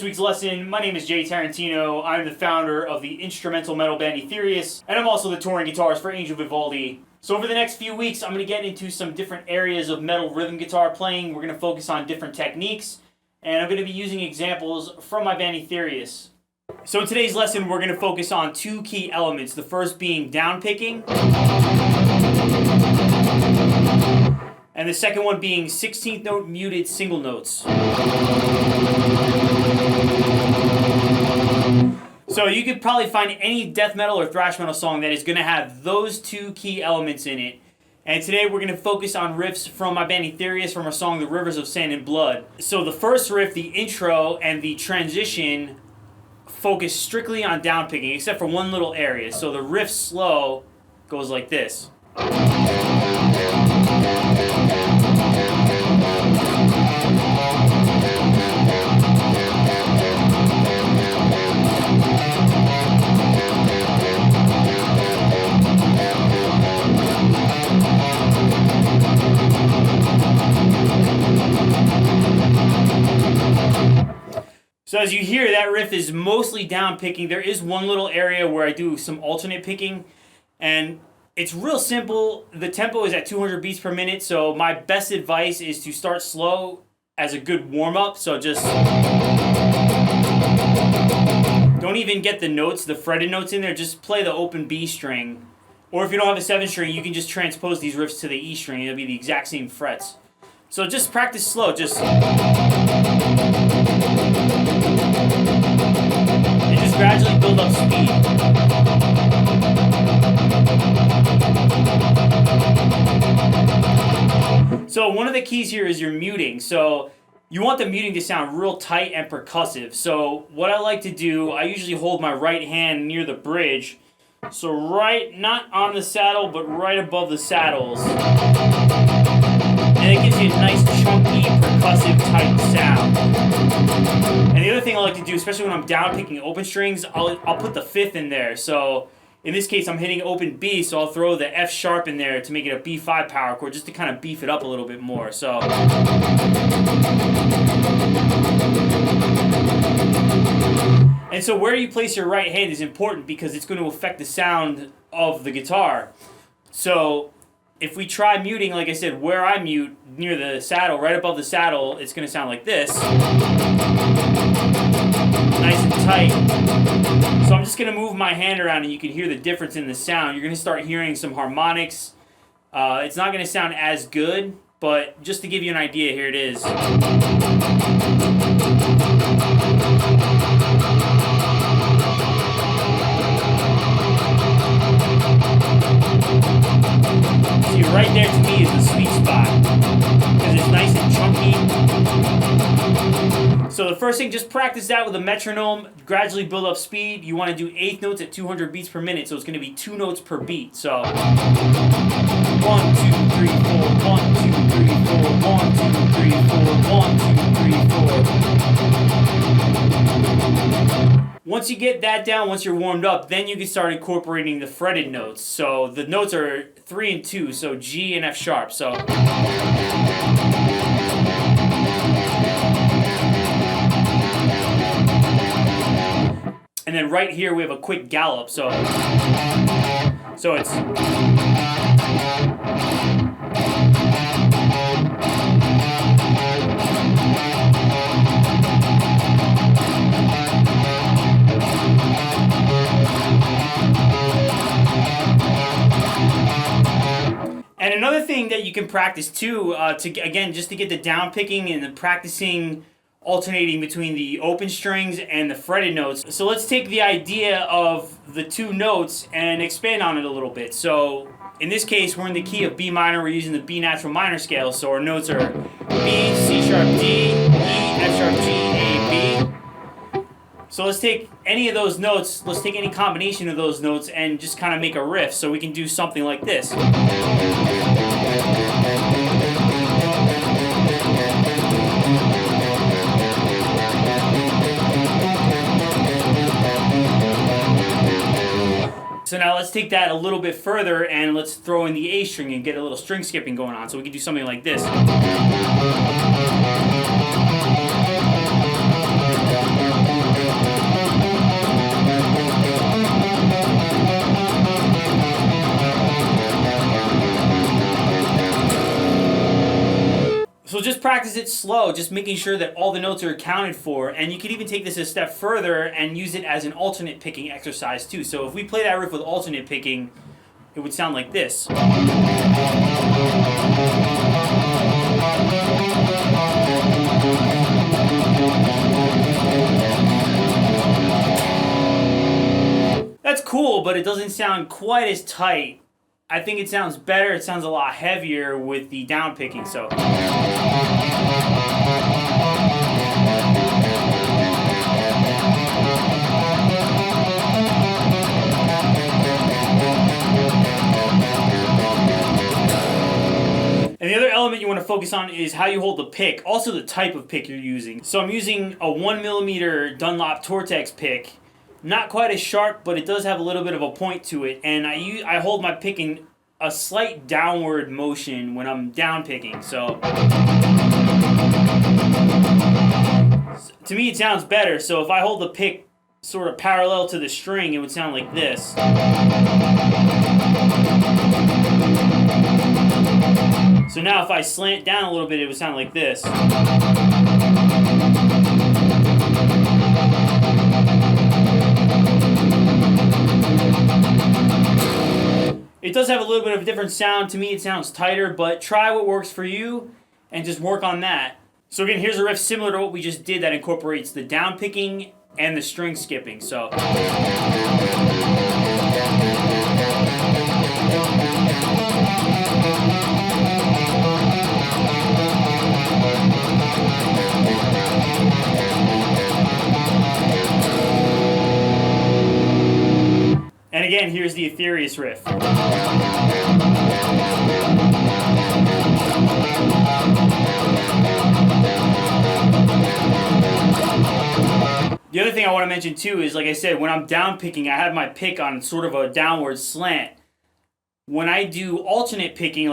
week's lesson. My name is Jay Tarantino. I'm the founder of the instrumental metal band Thrash, and I'm also the touring guitarist for Angel Vivaldi. So over the next few weeks, I'm going to get into some different areas of metal rhythm guitar playing. We're going to focus on different techniques, and I'm going to be using examples from my band Thrash. So in today's lesson, we're going to focus on two key elements. The first being down picking, and the second one being 16th note muted single notes. So you could probably find any death metal or thrash metal song that is going to have those two key elements in it. And today we're going to focus on riffs from my band Thrash from our song The Rivers of Sand and Blood. So the first riff, the intro, and the transition focus strictly on down picking, except for one little area. So the riff slow goes like this. So as you hear, that riff is mostly down picking. There is one little area where I do some alternate picking, and it's real simple. The tempo is at 200 beats per minute, so my best advice is to start slow as a good warm-up. So just don't even get the notes, the fretted notes in there. Just play the open B string. Or if you don't have a 7 string, you can just transpose these riffs to the E string. It'll be the exact same frets. So just practice slow. Just gradually build up speed. So one of the keys here is your muting. So you want the muting to sound real tight and percussive. So what I like to do, I usually hold my right hand near the bridge. So right, not on the saddle, but right above the saddles. And it gives you a nice chunky, percussive, tight sound. And the other thing I like to do, especially when I'm down picking open strings, I'll put the 5th in there. So in this case, I'm hitting open B, so I'll throw the F sharp in there to make it a B5 power chord, just to kind of beef it up a little bit more. So and so where you place your right hand is important because it's going to affect the sound of the guitar. So if we try muting, like I said, where I mute, near the saddle, right above the saddle, it's going to sound like this. Nice and tight. So I'm just going to move my hand around and you can hear the difference in the sound. You're going to start hearing some harmonics. It's not going to sound as good, but just to give you an idea, here it is. See, right there to me is the sweet spot, because it's nice and chunky. So the first thing, just practice that with a metronome, gradually build up speed. You want to do 8th notes at 200 beats per minute, so it's going to be 2 notes per beat. So 1, 2, 3, 4, 1, 2, 3, 4, 1, 2, 3, 4, 1, 2, 3, 4. Once you get that down, once you're warmed up, then you can start incorporating the fretted notes. So the notes are 3 and 2, so G and F sharp. So and then right here we have a quick gallop. So it's and another thing that you can practice too, just to get the down picking and the practicing alternating between the open strings and the fretted notes. So let's take the idea of the 2 notes and expand on it a little bit. So in this case, we're in the key of B minor. We're using the B natural minor scale. So our notes are B, C sharp, D, E, F sharp, G, A, B. So let's take any of those notes, let's take any combination of those notes and just kind of make a riff. So we can do something like this. So now let's take that a little bit further and let's throw in the A string and get a little string skipping going on. So we can do something like this. just practice it slow, just making sure that all the notes are accounted for, and you can even take this a step further and use it as an alternate picking exercise too. So if we play that riff with alternate picking, it would sound like this. That's cool, but it doesn't sound quite as tight. I think it sounds better, it sounds a lot heavier with the down picking, so. And the other element you want to focus on is how you hold the pick, also the type of pick you're using. So I'm using a 1mm Dunlop Tortex pick. Not quite as sharp, but it does have a little bit of a point to it. And I hold my pick in a slight downward motion when I'm down picking. So to me it sounds better. So if I hold the pick sort of parallel to the string, it would sound like this. So now if I slant down a little bit, it would sound like this. It does have a little bit of a different sound. To me, it sounds tighter, but try what works for you and just work on that. So again, here's a riff similar to what we just did that incorporates the down picking and the string skipping. So. And again, here's the Aetherius riff. The other thing I want to mention too is, like I said, when I'm down picking, I have my pick on sort of a downward slant. When I do alternate picking,